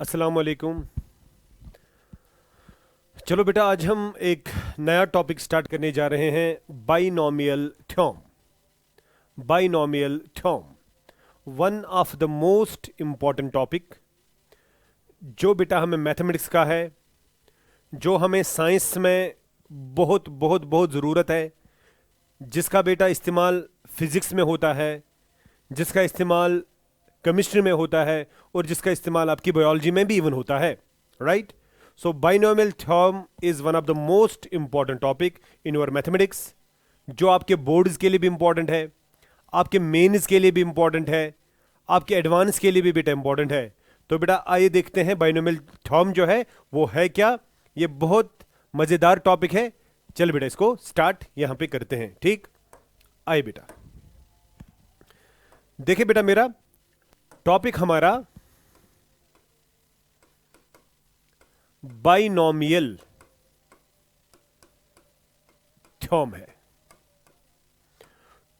अस्सलाम वालेकुम। चलो बेटा, आज हम एक नया टॉपिक स्टार्ट करने जा रहे हैं, binomial theorem. Binomial theorem one of the most important topic, जो बेटा हमें मैथमेटिक्स का है, जो हमें साइंस में बहुत बहुत बहुत ज़रूरत है, जिसका बेटा इस्तेमाल फिज़िक्स में होता है, जिसका इस्तेमाल केमिस्ट्री में होता है, और जिसका इस्तेमाल आपकी बायोलॉजी में भी इवन होता है, right. So binomial theorem is one of the most important topic in your mathematics, जो आपके बोर्ड्स के लिए भी इंपॉर्टेंट है, आपके मेंस के लिए भी इंपॉर्टेंट है, आपके एडवांस के लिए भी बेटा इंपॉर्टेंट है। तो बेटा आइए देखते हैं बाइनोमियल थ्योरम जो है वो है क्या। ये बहुत मज़ेदार टॉपिक है। चल बेटा, इसको स्टार्ट यहां पे करते हैं, ठीक। आइए बेटा, देखिए बेटा, मेरा टॉपिक हमारा बाइनोमियल थ्योरम है।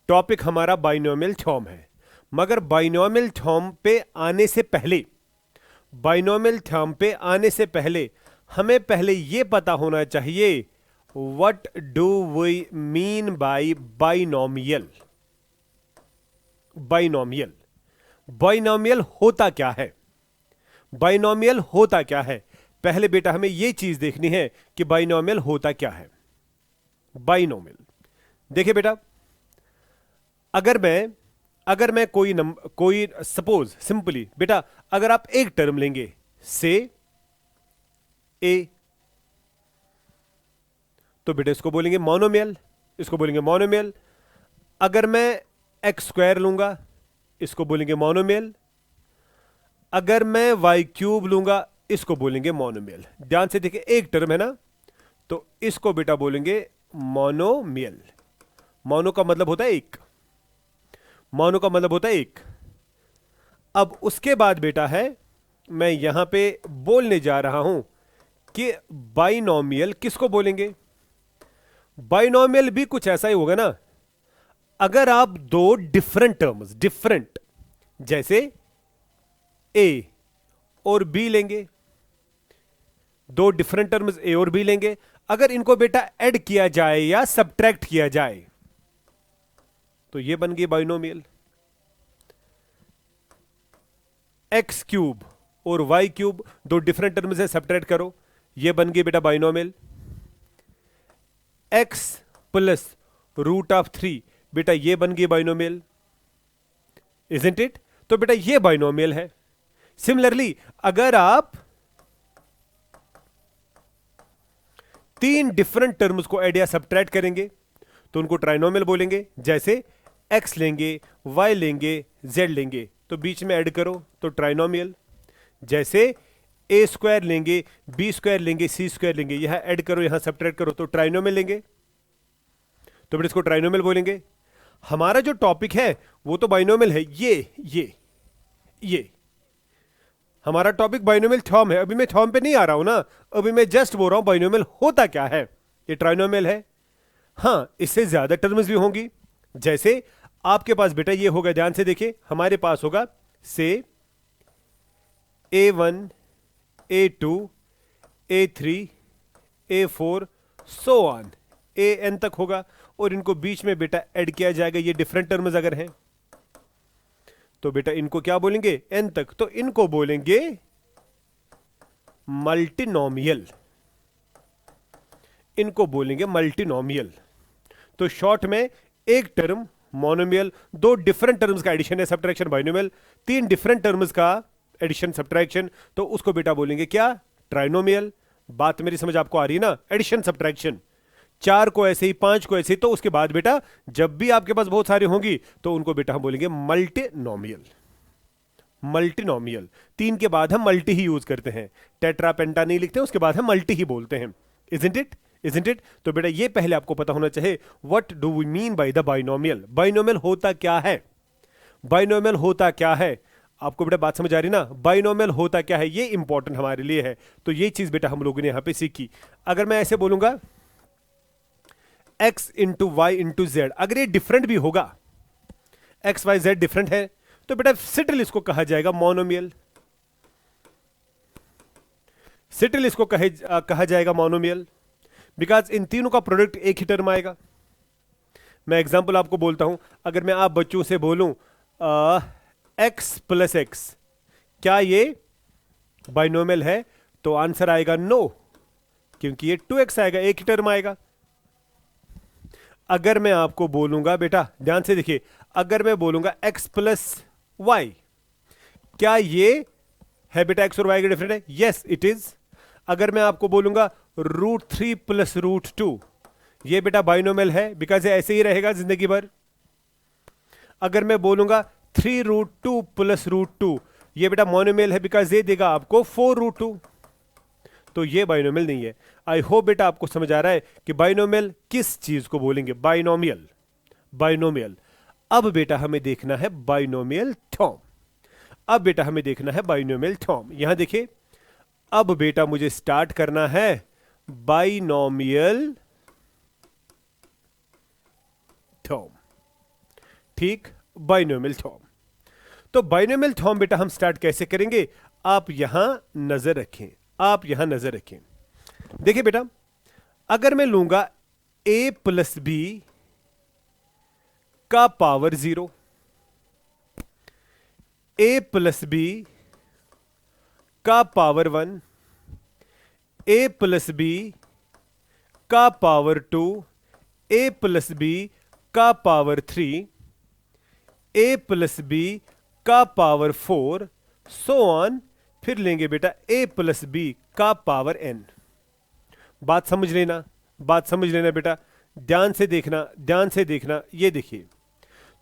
टॉपिक हमारा बाइनोमियल थ्योरम है, मगर बाइनोमियल थ्योरम पे आने से पहले, बाइनोमियल थ्योरम पे आने से पहले हमें पहले यह पता होना चाहिए what do we mean by binomial. Binomial binomial होता क्या है? बाइनोमियल होता क्या है? पहले बेटा हमें यह चीज देखनी है कि बाइनोमियल होता क्या है। बाइनोमियल, देखिए बेटा, अगर मैं कोई सपोज सिंपली बेटा, अगर आप एक टर्म लेंगे से ए, तो बेटा इसको बोलेंगे मोनोमियल, इसको बोलेंगे मोनोमियल। अगर मैं एक्स स्क्वायर लूंगा, इसको बोलेंगे मोनोमियल। अगर मैं वाई क्यूब लूंगा, इसको बोलेंगे मोनोमियल। ध्यान से देखिए, एक टर्म है ना, तो इसको बेटा बोलेंगे मोनोमियल। मोनो का मतलब होता है एक, मोनो का मतलब होता है एक। अब उसके बाद बेटा है, मैं यहां पे बोलने जा रहा हूं कि बाइनोमियल किसको बोलेंगे। बाइनोमियल भी कुछ ऐसा ही होगा ना, अगर आप दो डिफरेंट टर्म्स, डिफरेंट, जैसे ए और बी लेंगे, दो डिफरेंट टर्म्स ए और बी लेंगे, अगर इनको बेटा ऐड किया जाए या सब्ट्रैक्ट किया जाए, तो ये बन गई बाइनोमियल। एक्स क्यूब और वाई क्यूब दो डिफरेंट टर्म्स से सब्ट्रैक्ट करो, ये बन गई बेटा binomial. X plus root of 3, बेटा ये बन गई बाइनोमियल, इजंट इट? तो बेटा ये बाइनोमियल है। सिमिलरली अगर आप तीन डिफरेंट टर्म्स को ऐड या सब्ट्रैक्ट करेंगे, तो उनको ट्राइनोमियल बोलेंगे। जैसे एक्स लेंगे, वाई लेंगे, जेड लेंगे, तो बीच में ऐड करो तो ट्राइनोमियल। जैसे ए स्क्वायर लेंगे, बी स्क्वायर लेंगे, सी स्क्वायर लेंगे, यहां ऐड करो, यहां सब्ट्रैक्ट करो, तो ट्राइनोमियल लेंगे, तो बेटा इसको ट्राइनोमियल बोलेंगे। हमारा जो टॉपिक है वो तो बाइनोमियल है। ये हमारा टॉपिक बाइनोमियल थ्योरम है। अभी मैं थ्योरम पे नहीं आ रहा हूं ना, अभी मैं जस्ट बोल रहा हूं बाइनोमियल होता क्या है। ये ट्राइनोमियल है। हां, इससे ज्यादा टर्म्स भी होंगी। जैसे आपके पास बेटा ये होगा, ध्यान से देखिए, हमारे पास होगा से A1, A2, A3, A4, so on, AN तक होगा, और इनको बीच में बेटा ऐड किया जाएगा। ये डिफरेंट टर्म्स अगर हैं तो बेटा इनको क्या बोलेंगे, n तक, तो इनको बोलेंगे मल्टीनोमियल। इनको बोलेंगे मल्टीनोमियल। तो शॉर्ट में एक टर्म मोनोमियल, दो डिफरेंट टर्म्स का एडिशन है सब्ट्रैक्शन बाइनोमियल, तीन डिफरेंट टर्म्स का एडिशन सब्ट्रैक्शन, तो उसको बेटा बोलेंगे क्या, ट्राइनोमियल। बात मेरी समझ आपको आ रही है ना? एडिशन सब्ट्रैक्शन, चार को ऐसे ही, पांच को ऐसे ही, तो उसके बाद बेटा जब भी आपके पास बहुत सारी होंगी तो उनको बेटा हम बोलेंगे मल्टीनोमियल। मल्टीनोमियल, तीन के बाद हम मल्टी ही यूज करते हैं, टेट्रा पेंटा नहीं लिखते, उसके बाद हम मल्टी ही बोलते हैं। Isn't it? Isn't it? तो बेटा ये पहले आपको पता होना चाहिए, what do we mean by the binomial. Binomial होता क्या है? बाइनोमियल होता क्या है? आपको बेटा बात समझ आ रही ना? बाइनोमियल होता क्या है, ये इंपॉर्टेंट हमारे लिए है। तो ये चीज बेटा हम लोगों ने यहां पे सीखी। अगर मैं ऐसे बोलूंगा x into y into z, अगर ये डिफरेंट भी होगा, एक्स वाई जेड डिफरेंट है, तो बेटा सिटिल इसको कहा जाएगा मोनोमियल। स्टिल इसको कहा जाएगा मोनोमियल, बिकॉज इन तीनों का प्रोडक्ट एक ही टर्म आएगा। मैं एग्जांपल आपको बोलता हूं, अगर मैं आप बच्चों से बोलूं x प्लस एक्स, क्या ये बाइनोमियल है? तो आंसर आएगा नो, क्योंकि ये 2x आएगा, एक ही टर्म आएगा। अगर मैं आपको बोलूंगा, बेटा ध्यान से देखिए, अगर मैं बोलूंगा x प्लस वाई, क्या ये है बेटा x और y के डिफरेंट है? Yes it is. अगर मैं आपको बोलूंगा √3 प्लस √2, ये बेटा बाइनोमियल है, बिकॉज ये ऐसे ही रहेगा जिंदगी भर। अगर मैं बोलूंगा 3√2 प्लस √2, ये बेटा मोनोमियल है, बिकॉज ये देगा आपको 4√2, तो ये बाइनोमियल नहीं है। आई होप बेटा आपको समझ आ रहा है कि बाइनोमियल किस चीज को बोलेंगे, बाइनोमियल, बाइनोमियल। अब बेटा हमें देखना है बाइनोमियल थ्योरम। अब बेटा हमें देखना है बाइनोमियल थ्योरम। यहां देखिए, अब बेटा मुझे स्टार्ट करना है बाइनोमियल थ्योरम। ठीक, बाइनोमियल थ्योरम। तो बाइनोमियल थ्योरम बेटा हम स्टार्ट कैसे करेंगे? आप यहां नजर रखें, आप यहां नजर रखें। देखिए बेटा, अगर मैं लूंगा a प्लस बी का पावर 0, a प्लस बी का पावर 1, a प्लस बी का पावर 2, a प्लस बी का पावर 3, a प्लस बी का पावर 4, सो ऑन। फिर लेंगे बेटा a प्लस बी का पावर n। बात समझ लेना, बात समझ लेना बेटा, ध्यान से देखना, ध्यान से देखना। ये देखिए,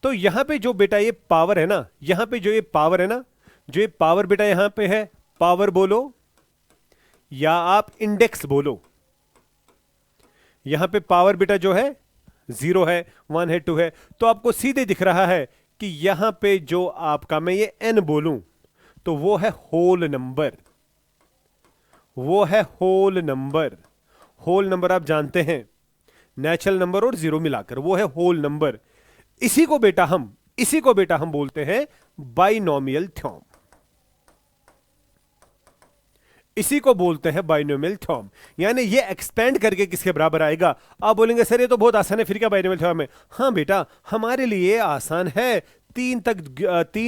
तो यहां पे जो बेटा ये पावर है ना, यहां पे जो ये पावर है ना, जो ये पावर बेटा यहां पे है, पावर बोलो या आप इंडेक्स बोलो। यहां पे पावर बेटा जो है 0 है, 1 है, 2 है, तो आपको सीधे दिख रहा है कि यहां पे जो आपका, मैं ये n बोलूं तो वो है होल नंबर, वो है होल नंबर। होल नंबर आप जानते हैं, नेचुरल नंबर और जीरो मिलाकर, वो है होल नंबर। इसी को बेटा हम बोलते हैं बाइनोमियल थ्योरम। इसी को बोलते हैं बाइनोमियल थ्योरम। यानी ये एक्सपेंड करके किसके बराबर आएगा? आप बोलेंगे सर ये तो बहुत आसान है, फिर क्या बाइनोमियल थ्योरम है? हाँ बेटा, हमारे लिए आसान है। 3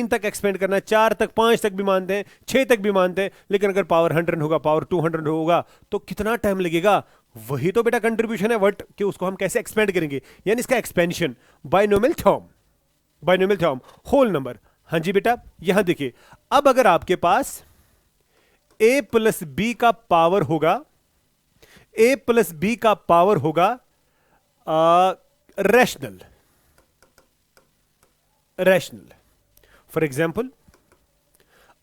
तक एक्सपेंड करना, 4 तक, 5 तक भी मानते हैं, 6 तक भी मानते हैं, लेकिन अगर पावर 100 होगा, पावर 200 होगा, तो कितना टाइम लगेगा? वही तो बेटा कंट्रीब्यूशन है वर्ट कि उसको हम कैसे एक्सपेंड करेंगे, यानी इसका expansion. Binomial theorem, binomial theorem, whole number. हाँ जी बेटा, यहां देखिए, अब अगर आपके पास a प्लस बी का पावर होगा, a प्लस बी का पावर होगा रैशनल, रैशनल। फॉर एग्जाम्पल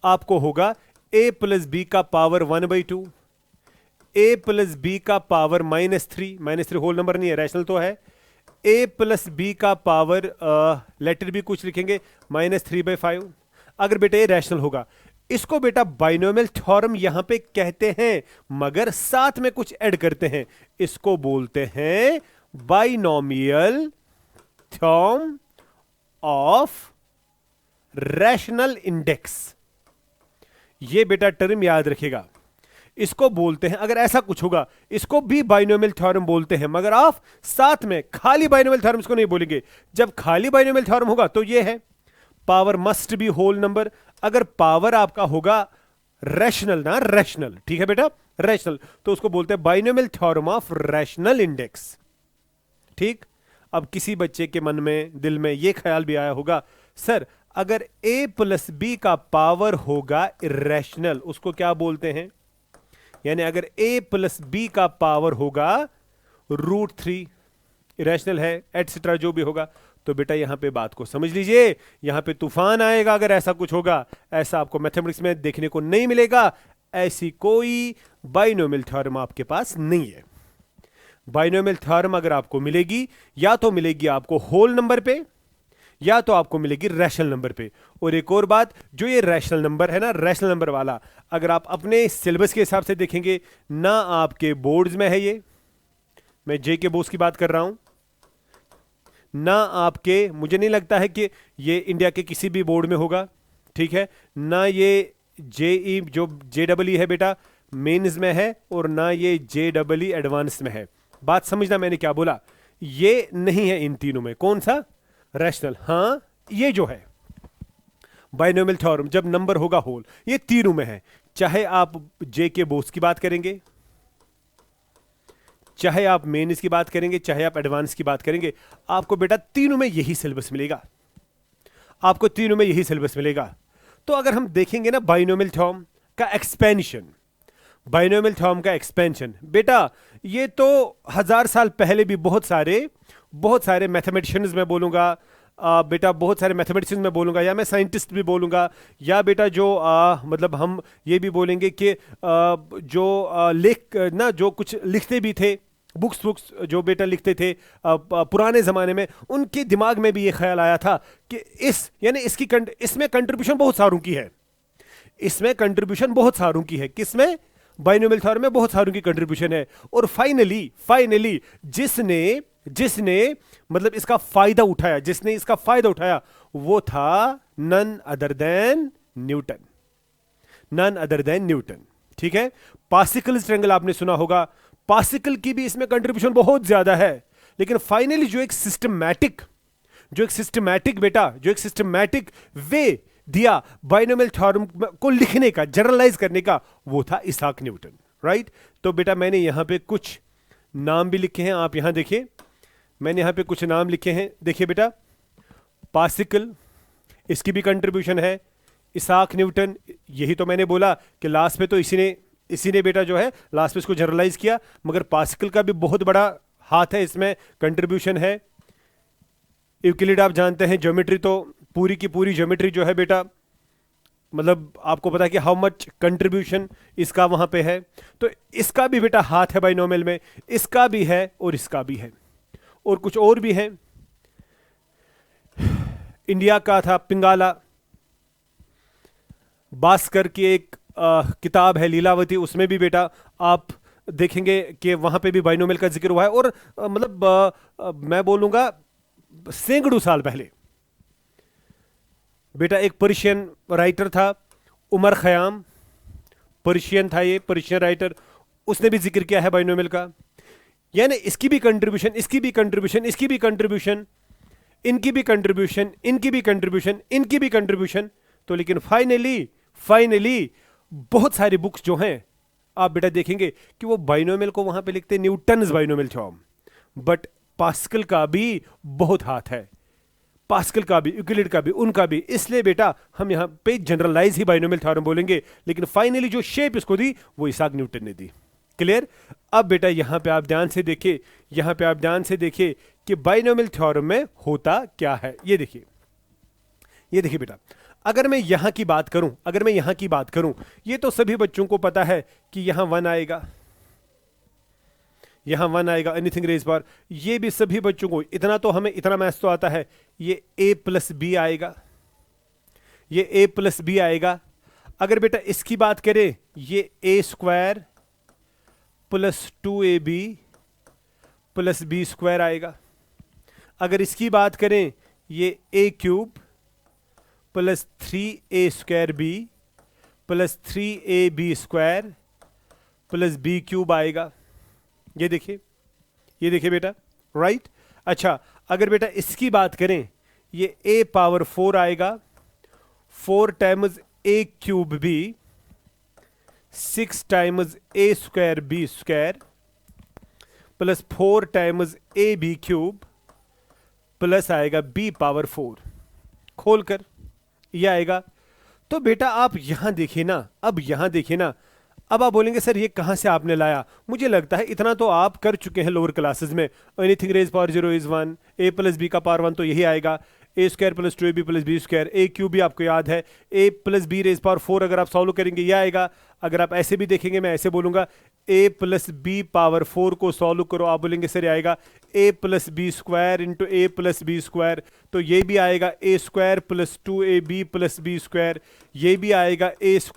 आपको होगा a प्लस बी का पावर 1/2, a प्लस बी का पावर -3 होल नंबर नहीं है, रैशनल तो है। a प्लस बी का पावर लेटर भी कुछ लिखेंगे -3/5। अगर बेटा ये रैशनल होगा, इसको बेटा बाइनोमियल थ्योरम यहां पे कहते हैं, मगर साथ में कुछ ऐड करते हैं, इसको बोलते हैं binomial theorem of rational index. ये बेटा टर्म याद रखेगा, इसको बोलते हैं, अगर ऐसा कुछ होगा इसको भी बाइनोमियल थ्योरम बोलते हैं, मगर आप साथ में खाली बाइनोमियल थ्योरम इसको नहीं बोलेंगे। जब खाली बाइनोमियल थ्योरम होगा तो ये है power must be whole number. अगर पावर आपका होगा रैशनल ना, रैशनल, ठीक है बेटा, रैशनल, तो उसको बोलते हैं binomial theorem of rational index. ठीक, अब किसी बच्चे के मन में, दिल में यह ख्याल भी आया होगा, सर अगर a प्लस बी का पावर होगा इरेशनल, उसको क्या बोलते हैं? यानी अगर a प्लस बी का पावर होगा √3, इरेशनल है, एटसेट्रा जो भी होगा, तो बेटा यहां पे बात को समझ लीजिए, यहां पे तूफान आएगा अगर ऐसा कुछ होगा। ऐसा आपको मैथमेटिक्स में देखने को नहीं मिलेगा, ऐसी कोई बाइनोमियल थ्योरम आपके पास नहीं है। बाइनोमियल थ्योरम अगर आपको मिलेगी, या तो मिलेगी आपको होल नंबर पे, या तो आपको मिलेगी रैशनल नंबर पे। और एक और बात, जो ये रैशनल नंबर है ना, रैशनल नंबर वाला, अगर आप अपने सिलेबस के हिसाब से देखेंगे ना, आपके बोर्ड्स में है, ये मैं जे के बोर्ड्स की बात कर रहा हूं ना, आपके, मुझे नहीं लगता है कि ये इंडिया के किसी भी बोर्ड में होगा, ठीक है ना, ये जेई जो JEE है बेटा, मेंस में है और ना ये JEE एडवांस में है। बात समझना मैंने क्या बोला, ये नहीं है इन तीनों में। कौन सा? रैशनल। हाँ, ये जो है बाइनोमियल थ्योरम, जब नंबर होगा होल, ये तीनों में है। चाहे आप जे के बोस की बात करेंगे, चाहे आप मेंस की बात करेंगे, चाहे आप एडवांस की बात करेंगे, आपको बेटा तीनों में यही सिलेबस मिलेगा, आपको तीनों में यही सिलेबस मिलेगा। तो अगर हम देखेंगे ना बाइनोमियल थ्योरम का एक्सपेंशन, बाइनोमियल थ्योरम का एक्सपेंशन, बेटा ये तो 1000 साल पहले भी बहुत सारे मैथमेटिशियंस में बोलूंगा, बेटा बहुत सारे मैथमेटिशियंस में बोलूंगा, या मैं साइंटिस्ट भी बोलूंगा, या बेटा जो मतलब हम ये भी बोलेंगे कि जो कुछ लिखते भी थे, बुक्स जो बेटा लिखते थे पुराने ज़माने में, उनके दिमाग में भी ये ख्याल आया था कि इसमें कंट्रीब्यूशन बहुत सारों की है, इसमें कंट्रीब्यूशन बहुत सारों की है। किसमें? बाइनोमियल थ्योरम में बहुत सारों की कंट्रीब्यूशन है। और फाइनली जिसने मतलब इसका फायदा उठाया, वो था नन अदर देन न्यूटन। ठीक है। पास्कल्स ट्रायंगल आपने सुना होगा, पास्कल की भी इसमें कंट्रीब्यूशन बहुत ज्यादा है। लेकिन फाइनली जो एक सिस्टमैटिक वे दिया बाइनोमियल थ्योरम को लिखने का, जनरलाइज करने का, वो था इसाक न्यूटन। राइट। तो बेटा मैंने यहां पे कुछ नाम भी लिखे हैं, आप यहां देखिए, मैंने यहां पे कुछ नाम लिखे हैं। देखिए बेटा, पास्कल, इसकी भी कंट्रीब्यूशन है, इसाक न्यूटन, यही तो मैंने बोला कि लास्ट पे तो इसी ने बेटा जो है लास्ट पे इसको जनरलाइज किया, मगर पास्कल का भी बहुत बड़ा हाथ है इसमें, कंट्रीब्यूशन है। यूक्लिड आप जानते हैं, ज्योमेट्री तो पूरी की पूरी ज्योमेट्री जो है बेटा, मतलब आपको पता है कि हाउ मच कंट्रीब्यूशन इसका वहां पे है। तो इसका भी बेटा हाथ है बाइनोमियल में, इसका भी है और इसका भी है, और कुछ और भी है। इंडिया का था पिंगाला, भास्कर की एक किताब है लीलावती, उसमें भी बेटा आप देखेंगे कि वहां पे भी बाइनोमियल का जिक्र हुआ है। और मैं बोलूंगा सैकड़ों साल पहले बेटा एक पर्शियन राइटर था, उमर खयाम, पर्शियन था, ये पर्शियन राइटर, उसने भी जिक्र किया है बाइनोमियल का। यानी इसकी भी कंट्रीब्यूशन, इनकी भी कंट्रीब्यूशन। तो लेकिन फाइनली बहुत सारी बुक्स जो हैं, आप बेटा देखेंगे कि वो बाइनोमियल को वहां पे लिखते Newton's binomial theorem, but pascal का भी बहुत हाथ है, पास्कल का भी, यूक्लिड का भी, उनका भी। इसलिए बेटा हम यहां पे जनरलाइज ही बाइनोमियल थ्योरम बोलेंगे, लेकिन फाइनली जो शेप इसको दी वो इसाक न्यूटन ने दी। क्लियर। अब बेटा यहां पे आप ध्यान से देखिए कि बाइनोमियल थ्योरम में होता क्या है। ये देखिए बेटा, अगर मैं यहां की बात करूं, ये तो सभी बच्चों को पता है कि यहां 1 आएगा, एनीथिंग रेज बार, ये भी सभी बच्चों को, इतना मैथ्स तो आता है। ये a+b आएगा, अगर बेटा इसकी बात करें, ये a² + 2ab + b² आएगा। अगर इसकी बात करें, ये a³ + 3a²b + 3ab² + b³ आएगा। ये देखिए बेटा, राइट। अच्छा, अगर बेटा इसकी बात करें, ये a⁴ आएगा, 4 times a³ 6 times a²b² + 4 times ab³ plus आएगा b⁴ खोलकर ये आएगा। तो बेटा आप यहां देखिए ना, अब आप बोलेंगे सर ये कहां से आपने लाया? मुझे लगता है इतना तो आप कर चुके हैं लोअर क्लासेस में। Anything raise power 0 is 1, a + b का पावर 1 तो यही आएगा, a² + 2ab + b², a³ भी आपको याद है, a + b रेज पावर 4 अगर आप सॉल्व करेंगे ये आएगा। अगर आप ऐसे भी देखेंगे, मैं ऐसे बोलूंगा, a + b⁴ को सॉल्व करो, आप बोलेंगे सर आएगा a + b² × a + b², तो ये भी आएगा a² + 2ab + b², ये भी आएगा a² +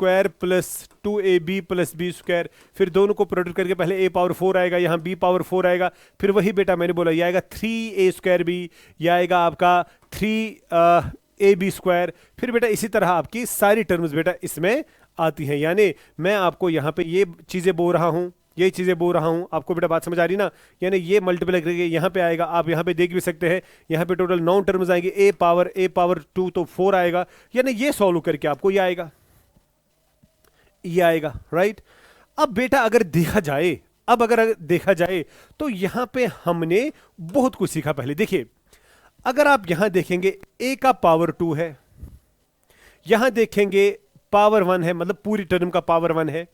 2ab + b²। फिर दोनों को प्रोडक्ट करके पहले a⁴ आएगा, यहाँ b⁴ आएगा, फिर वही बेटा मैंने बोला ये आएगा 3a²b, यह आएगा आपका 3ab²। फिर बेटा इसी तरह आपकी सारी टर्म्स बेटा इसमें आती हैं। यानी मैं आपको यहाँ पे ये चीज़ें बोल रहा हूँ, ये चीज़ें बोल रहा हूँ, आपको बेटा बात समझ आ रही ना। यानी ये मल्टीप्लाई करके यहाँ पे आएगा, आप यहाँ पे देख भी सकते हैं, यहाँ पे टोटल 9 टर्म्स आएंगे, a पावर 2 तो 4 आएगा। यानी ये सॉल्व करके आपको ये आएगा, ये आएगा, राइट। अब बेटा अगर देखा जाए, अब अगर देखा जाए तो यहाँ पे हमने बहुत कुछ सीखा। पहले देखिए, अगर आप यहां देखेंगे a का पावर 2 है, यहां देखेंगे पावर 1 है, मतलब पूरी टर्म का पावर 1 है,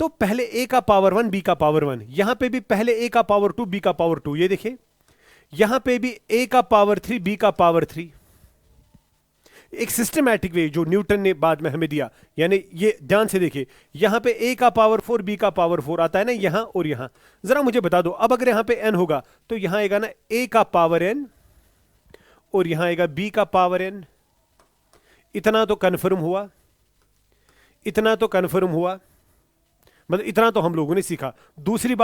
तो पहले a का पावर 1 b का पावर 1, यहां पे भी पहले a का पावर 2 b का पावर 2, ये देखिए यहां पे भी a का पावर 3 b का पावर 3, एक सिस्टमैटिक वे जो न्यूटन ने बाद में हमें दिया। यानी ये ध्यान से देखिए, यहां पे a का पावर 4 b का पावर 4 आता है ना यहां और यहां। जरा मुझे बता दो, अब अगर यहां पे n होगा तो यहां आएगा ना a का पावर n और यहां आएगा b का पावर n। इतना तो कन्फर्म हुआ, इतना तो कन्फर्म हुआ, मतलब इतना तो हम लोगों ने सीखा। दूसरी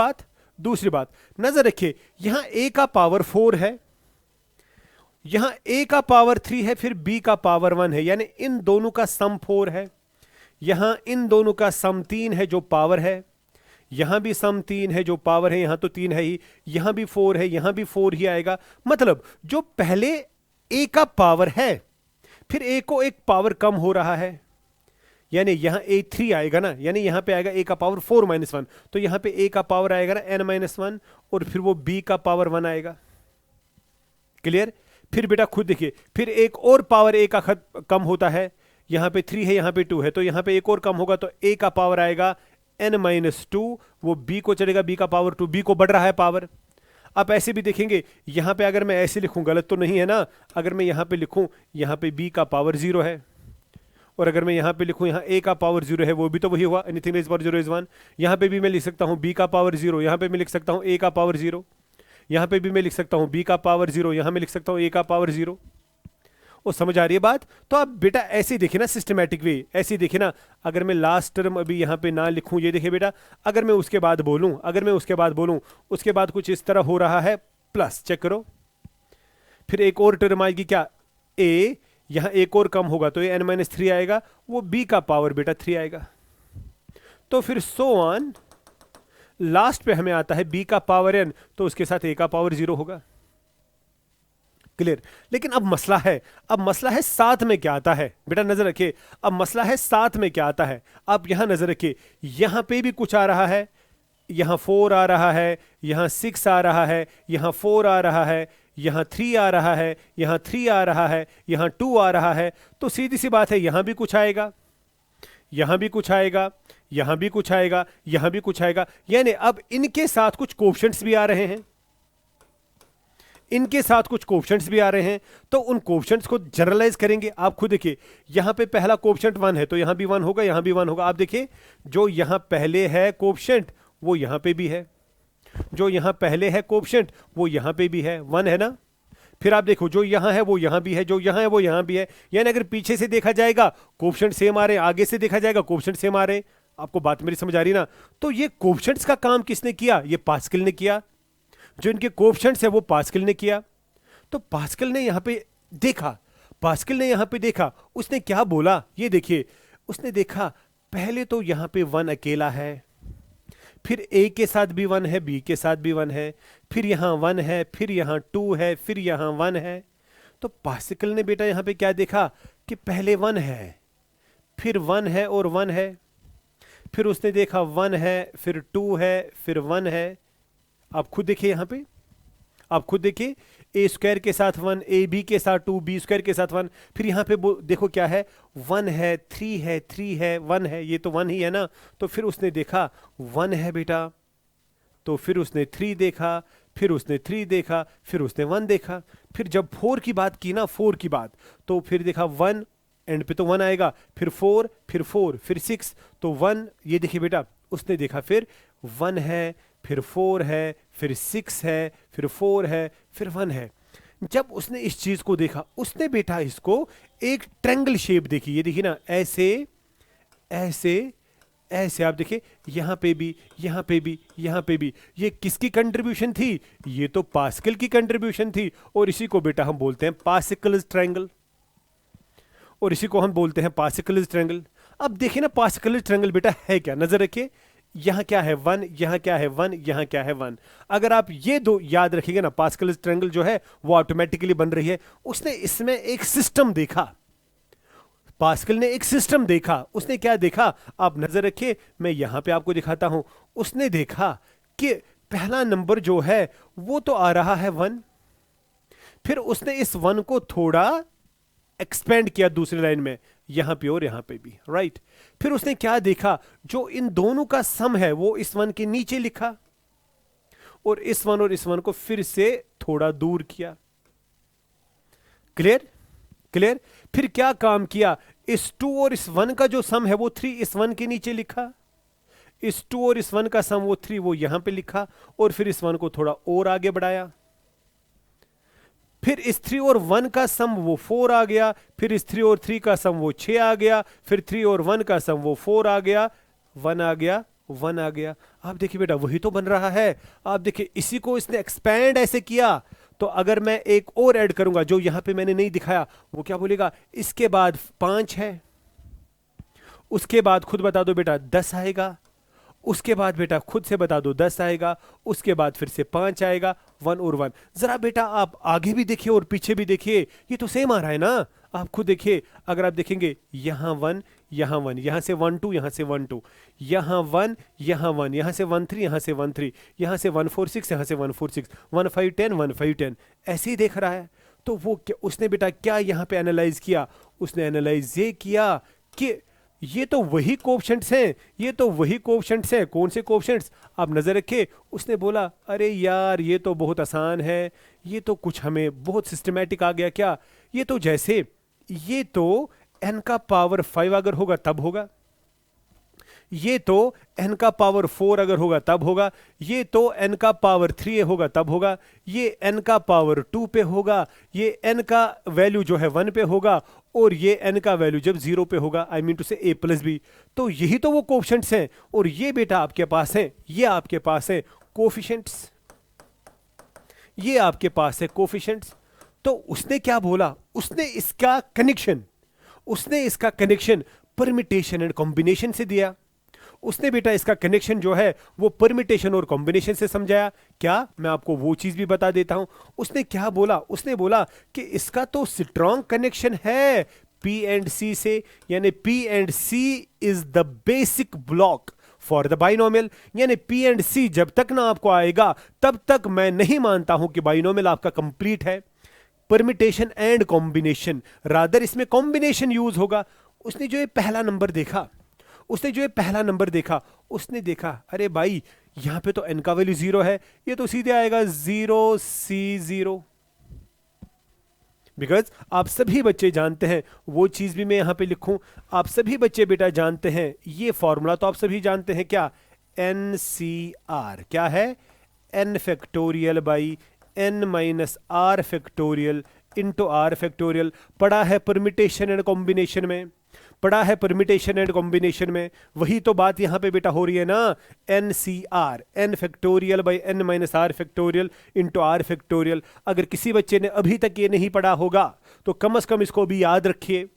बात नजर रखिए, यहां a का पावर 4 है, यहां a का पावर 3 है, फिर b का पावर 1 है, यानी इन दोनों का सम 4 है, यहां इन दोनों का सम 3 है जो पावर है, यहां भी सम 3 है जो पावर है, यहां तो 3 है ही, यहां भी 4 है, यहां भी 4 ही आएगा। मतलब जो पहले a का पावर है, फिर a को एक पावर कम हो रहा है, यानी यहां a 3 आएगा ना, यानी यहां पे आएगा a का पावर 4 माइनस 1, तो यहां पे a का पावर आएगा ना n माइनस 1 और फिर वो b का पावर 1 आएगा। क्लियर। फिर बेटा खुद देखिए, फिर एक और पावर a का कम होता है, यहां पे 3 है, यहां पे 2 है, तो यहां पे एक और कम होगा तो a का पावर आएगा n माइनस 2, वो b को चलेगा b का पावर 2, b को बढ़ रहा है पावर। आप ऐसे भी देखेंगे, यहां पे अगर मैं ऐसे लिखूं, गलत तो नहीं है ना, अगर मैं यहां पे लिखूं यहां पे b का पावर 0 है, और अगर मैं यहां पे लिखूं यहां a का पावर 0 है, वो भी तो वही हुआ, एनीथिंग रेज़ पावर 0 इज 1। यहां पे भी मैं लिख सकता हूं b का पावर 0, यहां पे मैं लिख सकता हूं a का पावर 0, यहां पे भी मैं लिख सकता हूं b का पावर 0, यहां मैं लिख सकता हूं a का पावर 0। वो समझ आ रही है बात। तो आप बेटा ऐसे देखिए ना, सिस्टमैटिक वे ऐसे देखिए ना। अगर मैं लास्ट टर्म अभी यहां पे ना लिखूं, ये देखिए बेटा, अगर मैं उसके बाद बोलूं, उसके बाद कुछ इस तरह हो रहा है, प्लस चेक करो, फिर एक और टर्म आएगी क्या, a, यहां एक और कम होगा तो ये n माइनस 3 आएगा, वो b का पावर बेटा 3 आएगा। तो फिर सो ऑन, लास्ट पे हमें आता है b का पावर n, तो उसके साथ a का पावर 0 होगा। क्लियर। लेकिन अब मसला है साथ में क्या आता है, बेटा नजर रखिए, अब मसला है साथ में क्या आता है। आप यहां नजर रखिए, यहां पे भी कुछ आ रहा है, यहां 4 आ रहा है, यहां 6 आ रहा है, यहां 4 आ रहा है, यहां 3 आ रहा है, यहां 3 आ रहा है, यहां 2 आ रहा है। तो सीधी सी बात है, यहां भी कुछ आएगा, यहां भी कुछ आएगा, यहां भी कुछ आएगा, यहां भी कुछ आएगा। यानी अब इनके साथ कुछ कोएफिशिएंट्स भी आ रहे हैं, इनके साथ कुछ कोएफिशिएंट्स भी आ रहे हैं, तो उन कोएफिशिएंट्स को जनरलाइज करेंगे। आप खुद देखिए, यहां पे पहला कोएफिशिएंट 1 है, तो यहां भी 1 होगा, यहां भी 1 होगा। आप देखिए, जो यहां पहले है कोएफिशिएंट वो यहां पे भी है, जो यहां पहले है कोएफिशिएंट वो यहां पे भी है, 1 है ना। फिर आप देखो, जो यहां है वो यहां भी है, जो यहां है वो यहां भी है। यानी अगर पीछे से देखा जाएगा कोएफिशिएंट सेम आ रहे हैं, आगे से देखा जाएगा कोएफिशिएंट सेम आ रहे हैं। आपको बात मेरी समझ आ रही ना। तो ये कोएफिशिएंट्स का काम किसने किया, ये पास्कल ने किया। जो इनके कोएफिशिएंट्स है वो पास्कल ने किया। तो पास्कल ने यहां पे देखा, उसने क्या बोला, ये देखिए, उसने देखा पहले तो यहां पे 1 अकेला है, फिर a के साथ भी 1 है, b के साथ भी 1 है, फिर यहां 1 है, फिर यहां 2 है, फिर यहां 1 है। तो पास्कल ने बेटा यहां पे क्या देखा कि पहले 1 है, फिर 1 है और 1 है, फिर उसने देखा 1 है, फिर 2 है, फिर 1 है। आप खुद देखिए, यहां पे आप खुद देखिए, a स्क्वायर के साथ 1, a b के साथ 2, b स्क्वायर के साथ 1, फिर यहां पे देखो क्या है, 1 है, 3 है, 3 है, 1 है, ये तो 1 ही है ना। तो फिर उसने देखा 1 है बेटा, तो फिर उसने 3 देखा, फिर उसने 3 देखा, फिर उसने 1 देखा। फिर जब 4 की बात की ना, 4 की बात, तो फिर देखा 1, एंड पे तो 1 आएगा, फिर 4, फिर 4, फिर 6, तो 1, ये देखिए बेटा, उसने देखा फिर 1 है, फिर 4 है, फिर 6 है, फिर 4 है, फिर 1 है। जब उसने इस चीज को देखा, उसने बेटा इसको एक ट्रायंगल शेप देखी, ये देखिए ना, ऐसे ऐसे ऐसे। आप देखिए, यहां पे भी, यहां पे भी, यहां पे भी। ये किसकी कंट्रीब्यूशन थी, ये तो पास्कल की कंट्रीब्यूशन थी। और इसी को बेटा हम बोलते हैं पास्कल्स ट्रायंगल, और इसी को हम बोलते हैं पास्कल्स ट्रायंगल। अब देखिए ना पास्कल ट्रायंगल बेटा है क्या, नजर रखिए, यहां क्या है 1, यहां क्या है 1, यहां क्या है 1। अगर आप ये दो याद रखिएगा ना, पास्कल ट्रायंगल जो है वो ऑटोमेटिकली बन रही है। उसने इसमें एक सिस्टम देखा, पास्कल ने एक सिस्टम देखा। उसने क्या देखा, आप नजर रखिए, मैं यहां पे आपको दिखाता हूं। उसने देखा कि पहला नंबर जो है वो तो आ रहा है 1, फिर उसने इस 1 को थोड़ा एक्सपेंड किया दूसरी लाइन में, यहां पे और यहां पे भी, राइट। फिर उसने क्या देखा, जो इन दोनों का सम है वो इस 1 के नीचे लिखा, और इस 1 और इस 1 को फिर से थोड़ा दूर किया। Clear clear. फिर क्या काम किया, इस 2 और इस 1 का जो सम है वो 3 इस 1 के नीचे लिखा, इस 2 और इस 1 का सम वो 3 वो यहां पे लिखा, और फिर इस 1 को थोड़ा और आगे बढ़ाया। फिर इस 3 और 1 का सम वो 4 आ गया, फिर इस 3 और 3 का सम वो 6 आ गया, फिर 3 और 1 का सम वो 4 आ गया, 1 आ गया, 1 आ गया। आप देखिए बेटा वही तो बन रहा है। आप देखिए इसी को इसने एक्सपैंड ऐसे किया। तो अगर मैं एक और ऐड करूंगा जो यहां पे मैंने नहीं दिखाया, वो क्या बोलेगा, इसके बाद 5 है, उसके बाद खुद बता दो बेटा 10 आएगा, उसके बाद बेटा खुद से बता दो 10 आएगा, उसके बाद फिर से 5 आएगा, 1 और 1। जरा बेटा आप आगे भी देखिए और पीछे भी देखिए, ये तो सेम आ रहा है ना। आप खुद देखिए, अगर आप देखेंगे यहां 1, यहां 1, यहां से 1 2, यहां से 1 2, यहां 1, यहां 1, यहां से 1 3, यहां से 1 3, यहां से 1 4 6, यहां से 1 4 6, 1 5 10, 1 5 10, ऐसे ही देख रहा है। तो वो उसने बेटा क्या यहां पे एनालाइज किया, उसने एनालाइज ये किया कि ये तो वही कोएफिशिएंट्स हैं, ये तो वही कोएफिशिएंट्स हैं। कौन से कोएफिशिएंट्स, आप नजर रखिए। उसने बोला अरे यार ये तो बहुत आसान है, ये तो कुछ हमें बहुत सिस्टमैटिक आ गया क्या। ये तो जैसे ये तो n का पावर 5 अगर होगा तब होगा, ये तो n का पावर 4 अगर होगा तब होगा, ये तो n का पावर 3 होगा तब होगा, ये n का पावर 2 पे होगा, ये n का वैल्यू जो है 1 पे होगा, और ये n का वैल्यू जब 0 पे होगा, आई मीन टू से a प्लस बी। तो यही तो वो कोएफिशिएंट्स हैं, और ये बेटा आपके पास है, ये आपके पास है कोएफिशिएंट्स, ये आपके पास है कोएफिशिएंट्स। तो उसने क्या बोला, उसने इसका कनेक्शन परमिटेशन एंड कॉम्बिनेशन से दिया। उसने बेटा इसका कनेक्शन जो है वो परमिटेशन और कॉम्बिनेशन से समझाया। क्या, मैं आपको वो चीज भी बता देता हूं। उसने क्या बोला, उसने बोला कि इसका तो स्ट्रॉन्ग कनेक्शन है पी एंड सी से, यानी P and C is the basic block for the binomial. यानी पी एंड सी जब तक ना आपको आएगा तब तक मैं नहीं मानता हूं कि बाइनोमियल आपका कंप्लीट है। परमिटेशन एंड कॉम्बिनेशन, रादर इसमें कॉम्बिनेशन यूज होगा। उसने जो ये पहला नंबर देखा, उसने देखा अरे भाई यहां पे तो n का वैल्यू 0 है, ये तो सीधे आएगा 0C0। बिकॉज आप सभी बच्चे जानते हैं, वो चीज भी मैं यहां पे लिखूं, आप सभी बच्चे बेटा जानते हैं ये फॉर्मूला तो आप सभी जानते हैं, क्या, NCR क्या है, n factorial by n minus r factorial into r factorial. पढ़ा है परमिटेशन एंड कॉम्बिनेशन में, पढ़ा है परमिटेशन एंड कॉम्बिनेशन में, वही तो बात यहां पे बेटा हो रही है ना। NCR n factorial by n minus r factorial into r factorial. अगर किसी बच्चे ने अभी तक ये नहीं पढ़ा होगा तो कम से कम इसको भी याद रखिए,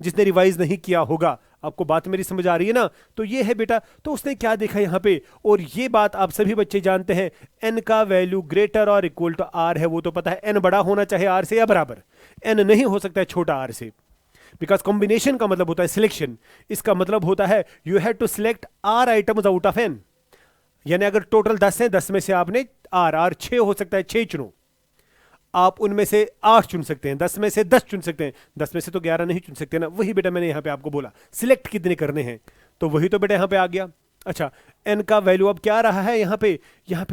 जिसने रिवाइज नहीं किया होगा। आपको बात मेरी समझ आ रही है ना। तो ये है बेटा, तो उसने क्या देखा यहां पे, और ये बात आप सभी बच्चे जानते हैं, n का वैल्यू ग्रेटर और इक्वल टू r है, वो तो पता है। n बड़ा होना चाहे r से या बराबर, n नहीं हो सकता है छोटा r से, बिकॉज कॉम्बिनेशन का मतलब होता है सिलेक्शन। इसका मतलब होता है you have to select r items out of n। यानी अगर टोटल 10 है, 10 में से आपने r 6 हो सकता है, 6 चुनो, आप उनमें से 8 चुन सकते हैं, 10 में से 10 चुन सकते हैं, 10 में से तो 11 नहीं चुन सकते ना। वही बेटा मैंने यहां पे आपको बोला, सिलेक्ट कितने करने हैं, तो वही तो बेटा यहां पे आ गया। अच्छा, n का वैल्यू अब क्या आ रहा है यहां पे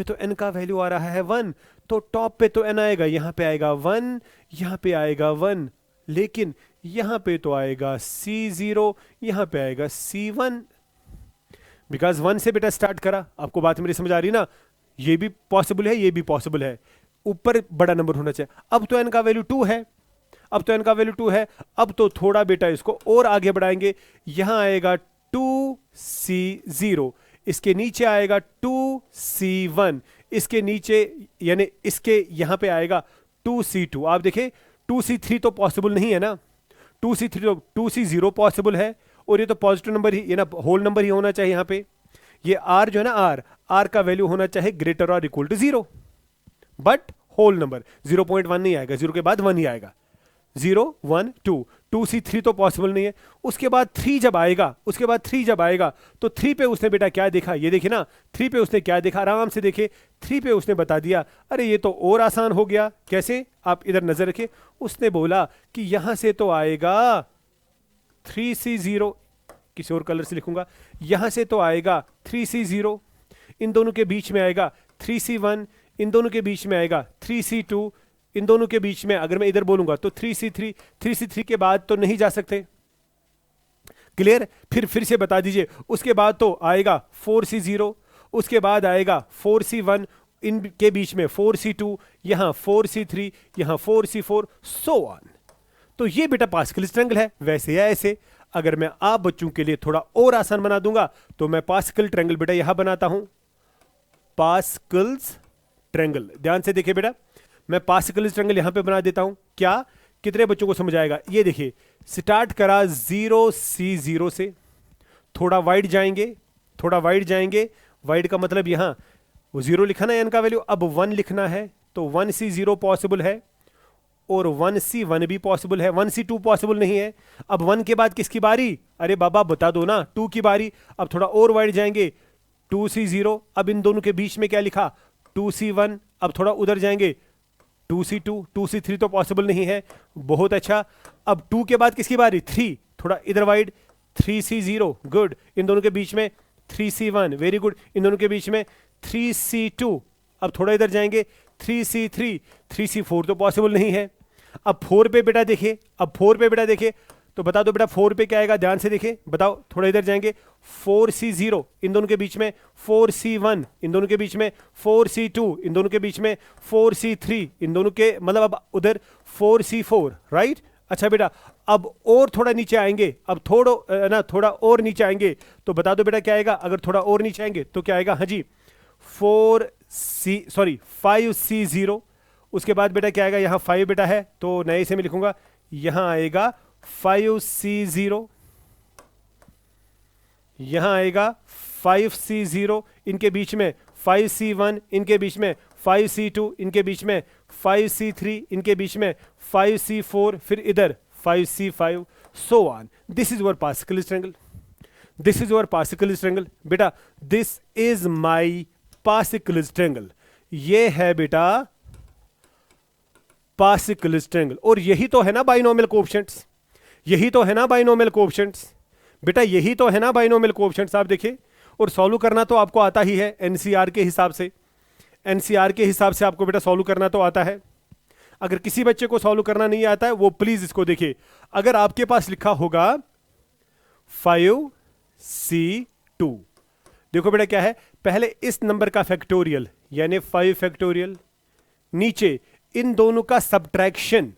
तो n का वैल्यू आ रहा है 1, तो टॉप पे तो n आएगा, यहां पे आएगा 1, यहां पे आएगा 1, लेकिन यहां पे तो आएगा C0, यहां पे आएगा C1, बिकॉज 1 से बेटा स्टार्ट करा। आपको बात मेरी समझ आ रही ना। ये भी पॉसिबल है, ये भी पॉसिबल है, ऊपर बड़ा नंबर होना चाहिए। अब तो n का वैल्यू 2 है, अब तो थोड़ा बेटा इसको और आगे बढ़ाएंगे, यहां आएगा 2C0, इसके नीचे आएगा 2C1, इसके नीचे यानी इसके यहां पे आएगा 2C2। आप देखें 2C3 तो पॉसिबल नहीं है ना, 2C0 पॉसिबल है, और ये तो पॉजिटिव नंबर ही, ये ना होल नंबर ही होना चाहिए यहाँ पे। ये आर जो है ना, आर का वैल्यू होना चाहिए ग्रेटर और equal to 0, but whole number 0.1 नहीं आएगा, 0 के बाद 1 ही आएगा। 0 1 2, 2C3 तो पॉसिबल नहीं है। उसके बाद 3 जब आएगा, उसके बाद 3 जब आएगा तो 3 पे उसने बेटा क्या देखा, ये देखिए ना, 3 पे उसने क्या देखा, आराम से देखे, 3 पे उसने बता दिया, अरे ये तो और आसान हो गया। कैसे, आप इधर नजर रखिए, उसने बोला कि यहां से तो आएगा 3C0, किसी और कलर से लिखूंगा, यहां से तो आएगा 3C0, इन दोनों के बीच में आएगा 3C1, इन दोनों के बीच में आएगा 3C2, इन दोनों के बीच में अगर मैं इधर बोलूंगा तो 3C3, 3C3 के बाद तो नहीं जा सकते। क्लियर, फिर से बता दीजिए, उसके बाद तो आएगा 4C0, उसके बाद आएगा 4C1, इनके बीच में 4C2, यहां 4C3, यहां 4C4, सो ऑन। तो ये बेटा पास्कल्स ट्रायंगल है। वैसे या ऐसे, अगर मैं आप बच्चों के लिए थोड़ा और आसान बना दूंगा तो मैं पास्कल ट्रायंगल बेटा यहां बनाता हूं, पास्कल्स ट्रायंगल। ध्यान से देखिए बेटा, मैं पास्कल्स ट्रायंगल यहां पे बना देता हूं। क्या, कितने बच्चों को समझ आएगा? ये देखिए, स्टार्ट करा 0C0 से, थोड़ा वाइड जाएंगे, थोड़ा वाइड जाएंगे, वाइड का मतलब यहां वो 0 लिखा ना एन का वैल्यू, अब 1 लिखना है, तो 1C0 पॉसिबल है और 1C1 भी पॉसिबल है, 1C2 पॉसिबल नहीं है। अब 1 के बाद किसकी बारी? अरे बाबा बता दो ना, 2 की बारी। अब थोड़ा और वाइड जाएंगे, 2C0, अब इन दोनों के बीच में क्या लिखा? 2C1, अब थोड़ा उधर जाएंगे, 2C2, 2C3 तो पॉसिबल नहीं है। बहुत अच्छा, अब 2 के बाद किसकी बारी? 3, थोड़ा इधर वाइड, 3C0, गुड, इन दोनों के बीच में 3C1, वेरी गुड, इन दोनों के बीच में 3C2, अब थोड़ा इधर जाएंगे, 3C3, 3C4 तो पॉसिबल नहीं है। अब 4 पे बेटा देखिए, अब 4 पे बेटा देखिए, तो बता दो बेटा 4 पे क्या आएगा? ध्यान से देखिए, बताओ, थोड़ा इधर जाएंगे, 4C0, इन दोनों के बीच में 4C1, इन दोनों के बीच में 4C2, इन दोनों के बीच में 4C3, इन दोनों के मतलब अब उधर 4C4, राइट। अच्छा बेटा, अब और थोड़ा नीचे आएंगे, अब थोड़ा और नीचे आएंगे, तो बता दो बेटा क्या आएगा? अगर थोड़ा और नीचे आएंगे तो क्या आएगा? हाँ जी, 5C0, उसके बाद बेटा क्या आएगा? यहाँ 5 बेटा है तो नए से मैं लिखूंगा, यहां आएगा 5C0, यहां आएगा 5C0, इनके बीच में 5C1, इनके बीच में 5C2, इनके बीच में 5C3, इनके बीच में 5C4, फिर इधर 5C5, so on. This is your Pascal's triangle, this is your Pascal's triangle. बेटा this is my Pascal's triangle, ये है बेटा पास्कल्स ट्रायंगल। और यही तो है ना बाइनोमियल कोएफिशिएंट्स, यही तो है ना बाइनोमियल कोएफिशिएंट्स बेटा, यही तो है ना बाइनोमियल कोएफिशिएंट्स। आप देखिए, और सॉल्व करना तो आपको आता ही है एनसीआर के हिसाब से, एनसीआर के हिसाब से आपको बेटा सॉल्व करना तो आता है। अगर किसी बच्चे को सॉल्व करना नहीं आता है वो प्लीज इसको देखिए, अगर आपके पास लिखा होगा 5C2, देखो बेटा क्या है, पहले इस नंबर का फैक्टोरियल यानी 5 फैक्टोरियल, नीचे इन दोनों का सब्ट्रैक्शन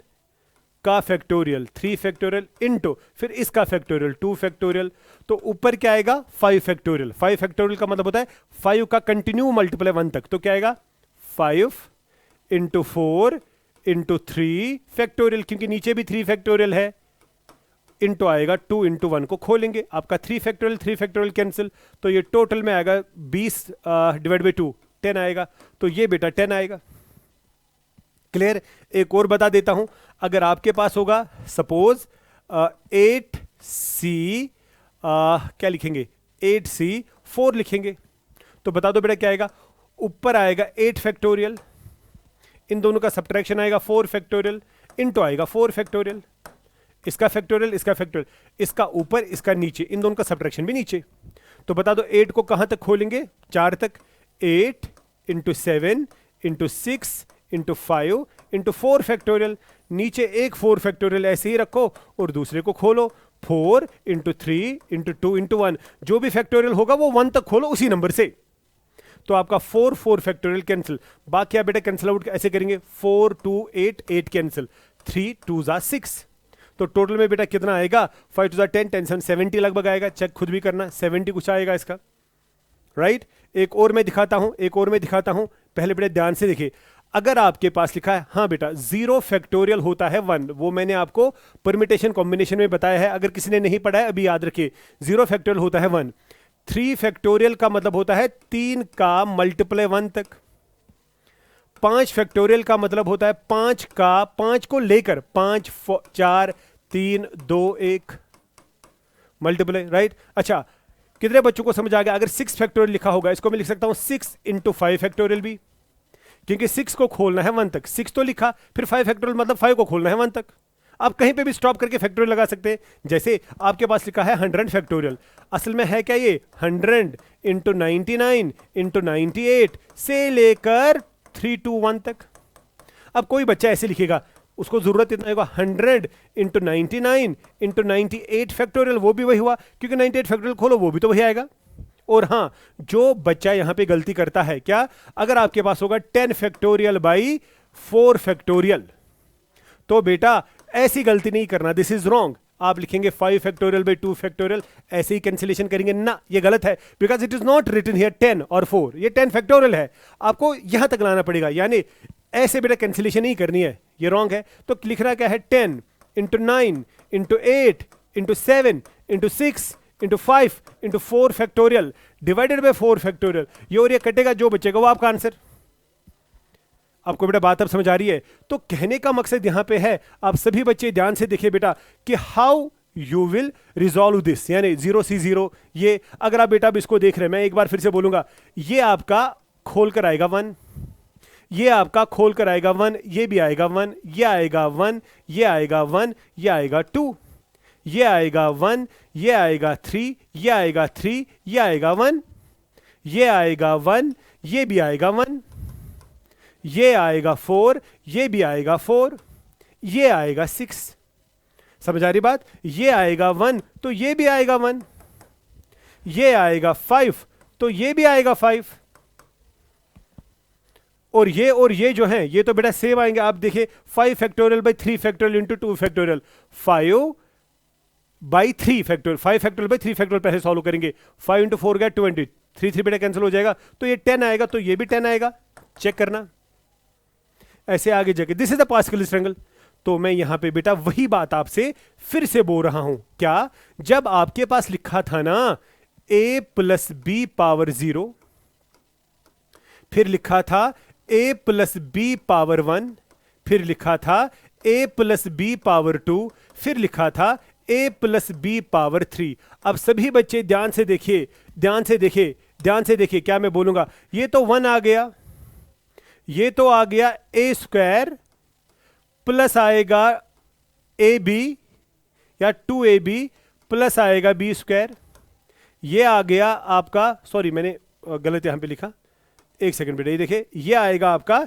का फैक्टोरियल 3 फैक्टोरियल, इनटू फिर इसका फैक्टोरियल 2 फैक्टोरियल, तो ऊपर क्या आएगा? 5 फैक्टोरियल। 5 फैक्टोरियल का मतलब होता है 5 का कंटिन्यू मल्टीप्लाई 1 तक, तो क्या आएगा? 5 इंटू 4 इंटू 3 फैक्टोरियल, क्योंकि नीचे भी 3 फैक्टोरियल है, इंटू आएगा 2 इंटू 1 को खोलेंगे, आपका 3 फैक्टोरियल कैंसिल, तो ये टोटल में आएगा 20 डिवाइड बाई 2, 10 आएगा, तो ये बेटा 10 आएगा। क्लियर। एक और बता देता हूं, अगर आपके पास होगा सपोज 8C, क्या लिखेंगे? 8C4 लिखेंगे, तो बता दो बेटा क्या आएगा? ऊपर आएगा 8 फैक्टोरियल, इन दोनों का सब्ट्रैक्शन आएगा 4 फैक्टोरियल, इनटू आएगा 4 फैक्टोरियल, इसका फैक्टोरियल, इसका फैक्टोरियल, इसका ऊपर, इसका नीचे, इन दोनों का सब्ट्रैक्शन भी नीचे। तो बता दो 8 को कहां तक खोलेंगे? 4 तक। 8 into 7 into 6 into 5 into 4 factorial, नीचे एक 4 फैक्टोरियल ऐसे ही रखो और दूसरे को खोलो, 4 इंटू 3 इंटू 2 इंटू 1, जो भी फैक्टोरियल होगा वो 1 तक खोलो उसी नंबर से, तो आपका 4 फैक्टोरियल कैंसिल। बाकी आप बेटा कैंसिल आउट ऐसे करेंगे, 4 2 8 8 कैंसिल, 3 2 6, तो टोटल में बेटा कितना आएगा? 5 2 10 10 7 70 लगभग आएगा, चेक खुद भी करना, 70 कुछ आएगा इसका, राइट। एक और मैं दिखाता हूं, एक और मैं दिखाता हूं, पहले बेटा ध्यान से देखिए, अगर आपके पास लिखा है, हाँ बेटा, 0 फैक्टोरियल होता है 1, वो मैंने आपको परमिटेशन कॉम्बिनेशन में बताया है, अगर किसी ने नहीं पढ़ा है अभी याद रखिए। 0 फैक्टोरियल होता है 1। 3 फैक्टोरियल का मतलब होता है 3 का मल्टीप्लाई 1 तक। 5 फैक्टोरियल का मतलब होता है 5 को लेकर 5 4 3 2 1 मल्टीप्लाई, राइट। अच्छा, कितने बच्चों को समझ आ गया? अगर 6 फैक्टोरियल लिखा होगा, इसको मैं लिख सकता हूं 6 इंटू 5 फैक्टोरियल भी, क्योंकि 6 को खोलना है 1 तक। 6 तो लिखा, फिर 5 फैक्टोरियल मतलब 5 को खोलना है 1 तक। आप कहीं पे भी स्टॉप करके फैक्टोरियल लगा सकते हैं। जैसे आपके पास लिखा है 100 फैक्टोरियल, असल में है क्या ये 100 इंटू 99 इंटू 98 से लेकर 321 तक। अब कोई बच्चा ऐसे लिखेगा, उसको जरूरत इतना होगा 100 इंटू 99 इंटू 98 फैक्टोरियल, वो भी वही हुआ, क्योंकि 98 फैक्टोरियल खोलो वो भी तो वही आएगा। और हाँ, जो बच्चा यहां पे गलती करता है क्या, अगर आपके पास होगा 10 फैक्टोरियल बाई 4 फैक्टोरियल, तो बेटा ऐसी गलती नहीं करना, दिस इज रॉन्ग। आप लिखेंगे 5 फैक्टोरियल बाई 2 फैक्टोरियल, ऐसे ही कैंसिलेशन करेंगे ना, ये गलत है, because it is not written here 10 और 4, ये 10 फैक्टोरियल है, आपको यहां तक लाना पड़ेगा, यानी ऐसे बेटा कैंसिलेशन नहीं करनी है, ये रॉन्ग है। तो लिखना क्या है 10 into 9 into 8 into 7 into 6 into 5 into 4 factorial divided by 4 factorial, ये और ये कटेगा, जो बचेगा वो आपका आंसर। आपको बेटा बात अब समझ आ रही है? तो कहने का मकसद यहां पे है, आप सभी बच्चे ध्यान से देखिए बेटा, कि how you will resolve this, यानी 0 C 0। ये अगर आप बेटा अब इसको देख रहे हैं, मैं एक बार फिर से बोलूंगा, ये आपका खोल कर आएगा 1, ये आपका खोल कर आएगा 1, ये भी आएगा 1, ये आएगा 1, ये आएगा 1, ये आएगा 2, ये आएगा 1, ये आएगा 3, ये आएगा 3, ये आएगा 1, ये आएगा 1, ये भी आएगा 1, ये आएगा 4, ये भी आएगा 4, ये आएगा 6। समझ आ रही बात? ये आएगा 1 तो ये भी आएगा 1, ये आएगा 5 तो ये भी आएगा 5, और ये जो हैं ये तो बेटा सेम आएंगे। आप देखिए 5 factorial by 3 factorial into 2 factorial, 5 by 3 factorial, 5 factorial by 3 factorial पहले सॉल्व करेंगे। 5 इंटू 4 गया 20, 3 बेटा कैंसिल हो जाएगा, तो ये 10 आएगा, तो ये भी 10 आएगा, चेक करना ऐसे आगे जाके। This is the pascal triangle. तो मैं यहां पे बेटा वही बात आपसे फिर से बोल रहा हूं, क्या, जब आपके पास लिखा था ना a प्लस बी पावर 0, फिर लिखा था a प्लस बी पावर 1, फिर लिखा था a प्लस बी पावर 2, फिर लिखा था a प्लस बी पावर 3। अब सभी बच्चे ध्यान से देखिए, ध्यान से देखिए, ध्यान से देखिए, क्या मैं बोलूंगा, ये तो 1 आ गया, ये तो आ गया a स्क्वायर प्लस आएगा ए बी या 2ab प्लस आएगा b स्क्वायर, ये आ गया आपका, सॉरी मैंने गलत यहां पे लिखा, एक सेकंड बेटा, ये देखिए, ये आएगा आपका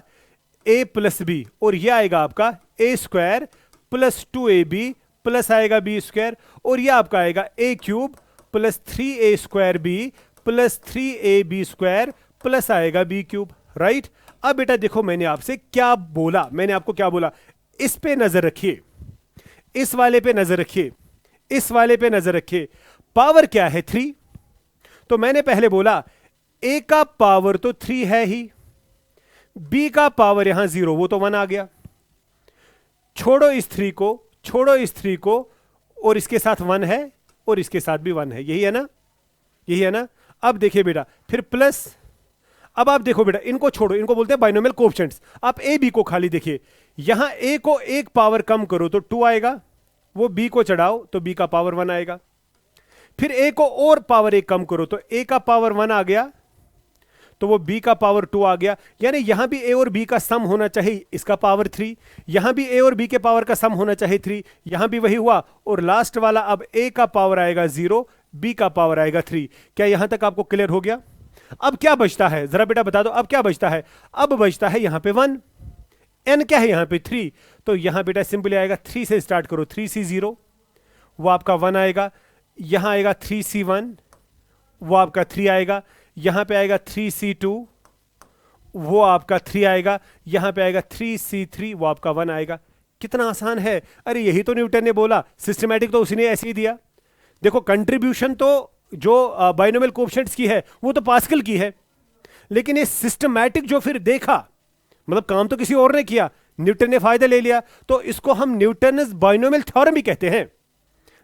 a प्लस बी, और ये आएगा आपका a square plus 2ab plus आएगा b स्क्वायर, और ये आपका आएगा a cube plus 3a square b plus 3ab square plus आएगा b क्यूब, राइट। अब बेटा देखो मैंने आपसे क्या बोला, मैंने आपको क्या बोला, इस पे नजर रखिए, इस वाले पे नजर रखिए, इस वाले पे नजर रखिए, पावर क्या है 3, तो मैंने पहले बोला a का पावर तो 3 है ही, b का पावर यहां 0, वो तो 1 आ गया, छोड़ो इस 3 को, छोड़ो इस 3 को, और इसके साथ 1 है और इसके साथ भी 1 है, यही है ना, यही है ना। अब देखिए बेटा फिर प्लस, अब आप देखो बेटा, इनको छोड़ो, इनको बोलते हैं बाइनोमियल कोएफिशिएंट्स। आप ए बी को खाली देखिए, यहां ए को एक पावर कम करो तो 2 आएगा, वो बी को चढ़ाओ तो बी का पावर 1 आएगा, फिर ए को और पावर एक कम करो तो ए का पावर 1 आ गया, तो वो b का पावर 2 आ गया, यानी यहां भी a और b का सम होना चाहिए, इसका पावर 3, यहां भी a और b के पावर का सम होना चाहिए 3, यहां भी वही हुआ, और लास्ट वाला अब a का पावर आएगा 0, b का पावर आएगा 3। क्या यहां तक आपको क्लियर हो गया? अब क्या बचता है जरा बेटा बता दो, अब क्या बचता है? अब बचता है यहां पे 1, n क्या है यहां पे 3, तो यहां बेटा सिंपली आएगा 3 से स्टार्ट करो, 3c0 वो आपका 1 आएगा, यहां आएगा 3c1 वो आपका 3 आएगा, यहां पे आएगा 3c2 वो आपका 3 आएगा, यहां पे आएगा 3c3 वो आपका 1 आएगा। कितना आसान है, अरे यही तो न्यूटन ने बोला, सिस्टमैटिक तो उसी ने ऐसे ही दिया। देखो कंट्रीब्यूशन तो जो बाइनोमियल कोएफिशिएंट्स की है वो तो पास्कल की है, लेकिन ये सिस्टमैटिक जो फिर देखा, मतलब काम तो किसी और ने किया, न्यूटन ने फायदा ले लिया, तो इसको हम न्यूटन्स बाइनोमियल थ्योरम भी कहते हैं।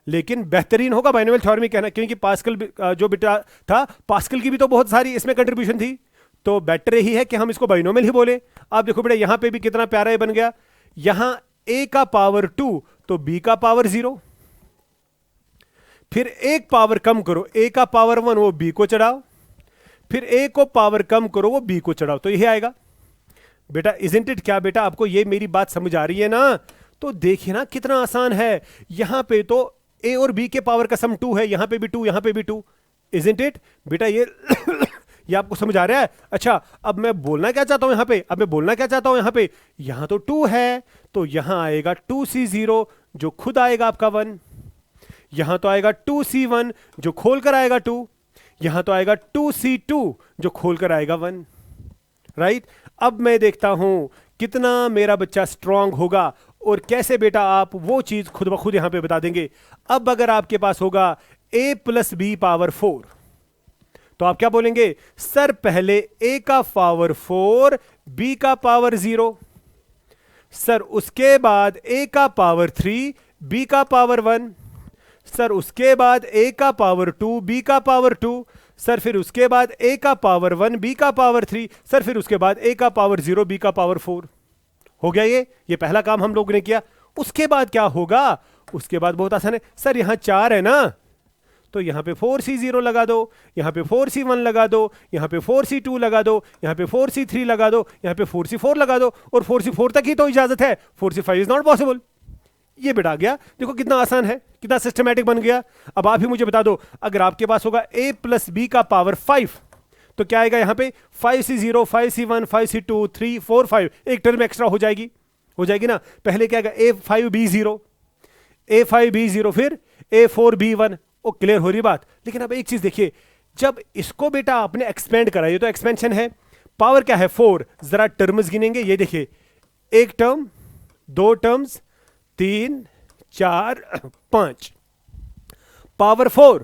लेकिन बेहतरीन होगा बाइनोमियल थ्योरम ही कहना, क्योंकि पास्कल जो बेटा था, पास्कल की भी तो बहुत सारी इसमें कंट्रीब्यूशन थी, तो बेटर ही है कि हम इसको बाइनोमियल ही बोले। आप देखो बेटा यहां पे भी कितना प्यारा ये बन गया, यहां a का पावर 2 तो b का पावर 0, फिर एक पावर कम करो, a का पावर 1 वो b को चढ़ाओ, फिर a को पावर कम करो वो b को चढ़ाओ, तो यही आएगा बेटा। Isn't it? क्या बेटा आपको ये मेरी बात समझ आ रही है ना? तो देखिए ना कितना आसान है, यहां पे तो a और b के पावर का सम 2 है, यहां पे भी 2, यहां पे भी 2, इजंट इट बेटा? ये ये आपको समझ आ रहा है? अच्छा, अब मैं बोलना क्या चाहता हूं यहां पे, अब मैं बोलना क्या चाहता हूं यहां पे, यहां तो 2 है, तो यहां आएगा 2c0 जो खुद आएगा आपका 1, यहां तो आएगा 2c1 जो खोलकर आएगा 2, यहां तो आएगा 2c2 जो खोलकर आएगा 1, राइट? अब मैं देखता हूं कितना मेरा बच्चा स्ट्रांग होगा और कैसे बेटा आप वो चीज खुद ब खुद यहां पे बता देंगे। अब अगर आपके पास होगा a प्लस बी पावर 4, तो आप क्या बोलेंगे? सर पहले a का पावर 4 b का पावर 0, सर उसके बाद a का पावर 3 b का पावर 1, सर उसके बाद a का पावर 2 b का पावर 2, सर फिर उसके बाद a का पावर 1 b का पावर 3, सर फिर उसके बाद a का पावर 0 b का पावर 4। हो गया ये पहला काम हम लोगों ने किया। उसके बाद क्या होगा? उसके बाद बहुत आसान है, सर यहां 4 है ना, तो यहां पे 4c0 लगा दो, यहां पे 4c1 लगा दो, यहां पे 4c2 लगा दो, यहां पे 4c3 लगा दो, यहां पे 4c4 लगा दो, और 4c4 तक ही तो इजाजत है, 4c5 इज नॉट पॉसिबल। ये बेटा आ गया, देखो कितना आसान है, कितना सिस्टमैटिक बन गया। अब आप ही मुझे बता दो, अगर आपके पास होगा a प्लस बी का पावर 5, तो क्या आएगा यहां पे? 5c0 5c1 5c2 3 4 5, एक टर्म एक्स्ट्रा हो जाएगी ना। पहले क्या आएगा? a5b0, a5b0, फिर a4b1। ओ क्लियर हो रही बात? लेकिन अब एक चीज देखिए, जब इसको बेटा आपने एक्सपेंड करा, ये तो एक्सपेंशन है, पावर क्या है? 4, जरा टर्म्स गिनेंगे, ये देखिए, एक टर्म, दो terms, 3 4 5, power 4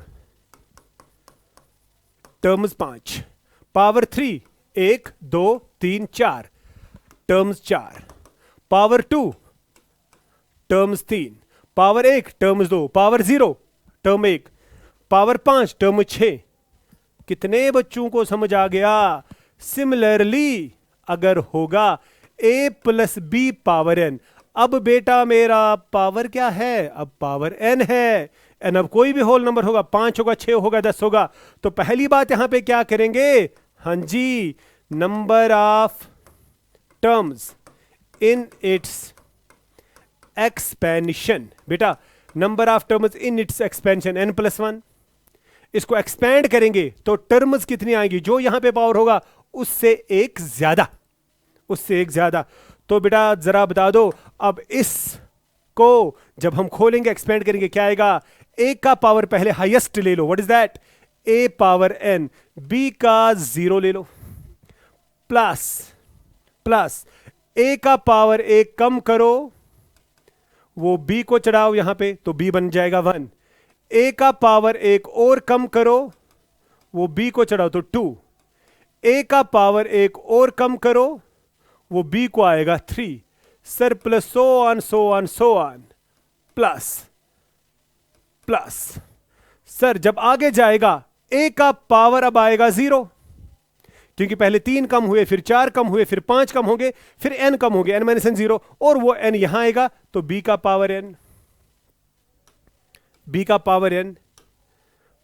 terms 5, power 3 1 2 3 4 terms 4, power 2 terms 3, power 1 terms 2, power 0 term 1, power 5 term 6। कितने बच्चों को समझ आ गया? सिमिलरली अगर होगा a plus b power n, अब बेटा मेरा पावर क्या है? अब पावर n है, n अब कोई भी होल नंबर होगा, 5 होगा, 6 होगा, 10 होगा, तो पहली बात यहां पे क्या करेंगे? हां जी, number of terms in its expansion, बेटा number of terms in its expansion n plus 1, इसको एक्सपेंड करेंगे तो टर्म्स कितनी आएंगी? जो यहां पे पावर होगा उससे एक ज्यादा, तो बेटा जरा बता दो, अब इसको जब हम खोलेंगे एक्सपेंड करेंगे क्या आएगा? a का पावर पहले हाईएस्ट ले लो, what is that? a power n, b का 0 ले लो, प्लस a का पावर 1 कम करो, वो b को चढ़ाओ यहां पे, तो b बन जाएगा 1, a का पावर 1 और कम करो, वो b को चढ़ाओ तो 2, a का पावर 1 और कम करो, वो b को आएगा 3, sir plus so on plus sir जब आगे जाएगा a का पावर अब आएगा 0, क्योंकि पहले 3 कम हुए, फिर 4 कम हुए, फिर 5 कम होंगे, फिर n कम हो गए, n माइनस n 0, और वो n यहां आएगा, तो b का पावर n।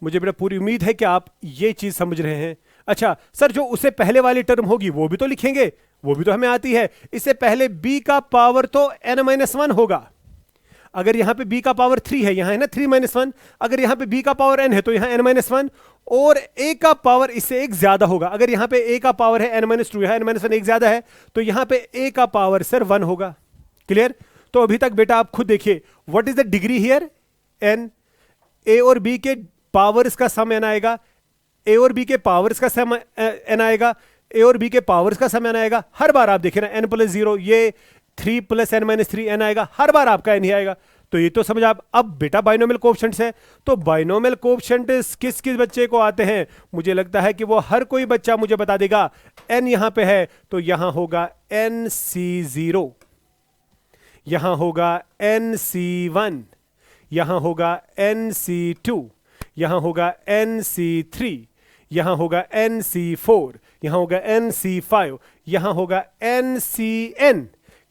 मुझे बेटा पूरी उम्मीद है कि आप ये चीज समझ रहे हैं। अच्छा सर, जो उससे पहले वाली टर्म होगी वो भी तो लिखेंगे, वो भी तो हमें आती है। इससे पहले b का पावर तो n माइनस 1 होगा, अगर यहां पे b का पावर 3 है, यहां है ना 3 माइनस 1, अगर यहां पे b का पावर n है तो यहां n माइनस 1, और a का पावर इससे एक ज्यादा होगा, अगर यहां पे a का पावर है n माइनस 2, यहां n माइनस 1 एक ज्यादा है, तो यहां पे a का पावर सर 1 होगा। क्लियर? तो अभी तक बेटा आप खुद देखिए, what is the degree here? n, a और b के पावर्स का सम n आएगा, a और b के पावर्स का सम n आएगा, a और b के पावर्स का सम n आएगा। हर बार आप देखें ना n प्लस 0, ये 3 प्लस n माइनस 3 n आएगा, हर बार आपका n ही आएगा। तो ये तो समझ आप। अब बेटा बाइनोमियल कोएफिशिएंट्स है, तो बाइनोमियल कोएफिशिएंट्स किस किस बच्चे को आते हैं? मुझे लगता है कि वो हर कोई बच्चा मुझे बता देगा। n यहां पे है तो यहां होगा nc0, यहां होगा nc1, यहां होगा nc2, यहां होगा nc3, यहां होगा nc4, यहां होगा nc5, यहां होगा ncn,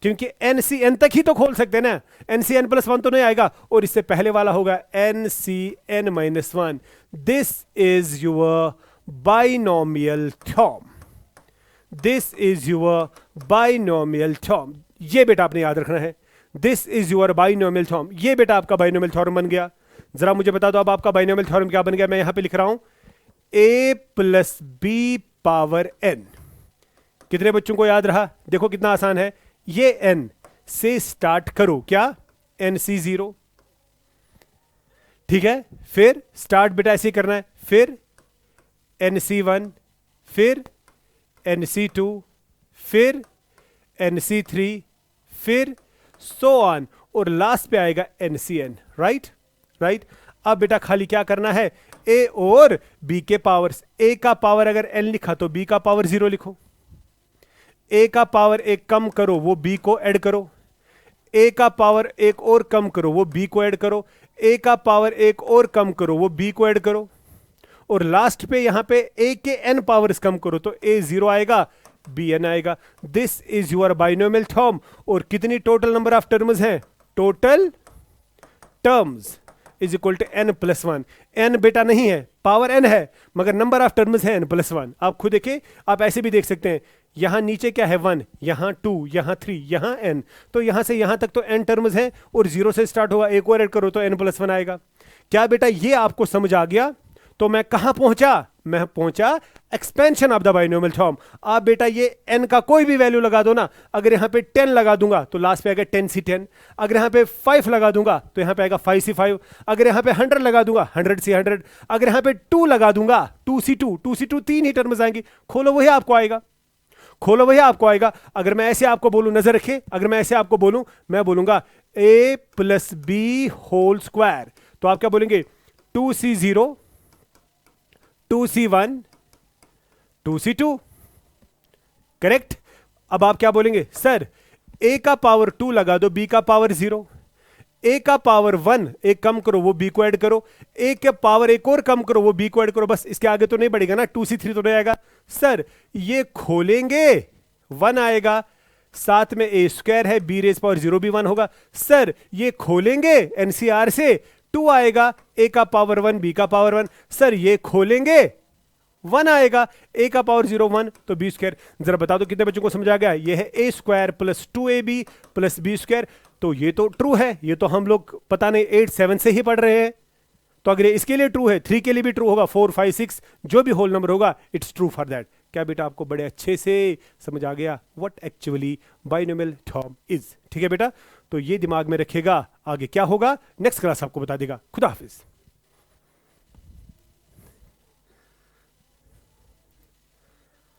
क्योंकि ncn तक ही तो खोल सकते हैं ना, ncn प्लस 1 तो नहीं आएगा। और इससे पहले वाला होगा ncn minus 1। This is your binomial theorem, this is your binomial theorem. ये बेटा आपने याद रखना है, this is your binomial theorem. ये बेटा आपका बाइनोमियल थ्योरम बन गया। जरा मुझे बता दो अब आपका बाइनोमियल थ्योरम क्या बन गया? मैं यहां पे लिख रहा हूं a plus b power n। कितने बच्चों को याद रहा? देखो कितना आसान है, ये n से स्टार्ट करो, क्या nc0, ठीक है। फिर स्टार्ट बेटा ऐसे ही करना है, फिर nc1, फिर nc2, फिर nc3, फिर सो ऑन, और लास्ट पे आएगा ncn। राइट। अब बेटा खाली क्या करना है, a और b के पावर्स, a का पावर अगर n लिखा तो b का पावर 0 लिखो, a का पावर एक कम करो वो b को ऐड करो, a का पावर एक और कम करो वो b को ऐड करो, a का पावर एक और कम करो वो b को ऐड करो, और लास्ट पे यहां पे a के n पावर्स कम करो तो a 0 आएगा, b n आएगा। This is your binomial theorem. और कितनी टोटल नंबर ऑफ टर्म्स हैं? Total terms is equal to n plus 1। n बेटा नहीं है, पावर n है, मगर नंबर ऑफ टर्म्स है n प्लस 1। आप खुद देखिए, आप ऐसे भी देख सकते हैं, यहां नीचे क्या है 1, यहां 2, यहां 3, यहां n, तो यहां से यहां तक तो n टर्म्स है, और 0 से स्टार्ट होगा, एक और ऐड करो तो n प्लस 1 आएगा। क्या बेटा ये आपको समझ आ गया? तो मैं कहां पहुंचा? मैं पहुंचा expansion of the binomial theorem. आप बेटा ये n का कोई भी वैल्यू लगा दो ना, अगर यहां पे 10 लगा दूंगा तो लास्ट पे आएगा 10c10, अगर यहां पे 5 लगा दूंगा तो यहां पे आएगा 5c5, अगर यहां पे 100 लगा दूंगा 100c100, अगर यहां पे 2 लगा दूंगा 2c2, 3 ही टर्म्स आएंगी। खोलो वही आपको आएगा, खोलो वही आपको आएगा। अगर मैं ऐसे आपको बोलूं, नजर रखिए, अगर मैं ऐसे आपको बोलूं, मैं बोलूंगा a plus b whole square, तो आप क्या बोलेंगे? 2c0, 2c1, 2c2, correct. अब आप क्या बोलेंगे? सर a का पावर 2 लगा दो, b का पावर 0, a का पावर 1 एक कम करो वो b को ऐड करो, a के पावर एक और कम करो वो b को ऐड करो, बस इसके आगे तो नहीं बढ़ेगा ना, 2c3 तो नहीं आएगा। सर ये खोलेंगे 1 आएगा, साथ में a स्क्वायर है, b रेज पावर 0 भी 1 होगा। सर ये खोलेंगे NCR से 2 आएगा, a का पावर 1, b का पावर 1। सर ये खोलेंगे 1 आएगा, a का पावर 0 1, तो b स्क्वायर। जरा बता दो कितने बच्चों को समझ आ गया? ये है a square plus 2ab plus b square. तो ये तो ट्रू है, ये तो हम लोग पता नहीं 8 7 से ही पढ़ रहे हैं। तो अगर इसके लिए ट्रू है, 3 के लिए भी ट्रू होगा, 4 5 6 जो भी होल नंबर होगा, इट्स ट्रू फॉर दैट। क्या बेटा आपको बड़े अच्छे से समझ आ गया what actually binomial theorem is? ठीक है बेटा, तो ये दिमाग में रखिएगा, आगे क्या होगा नेक्स्ट क्लास आपको बता देगा। खुदा हाफिज।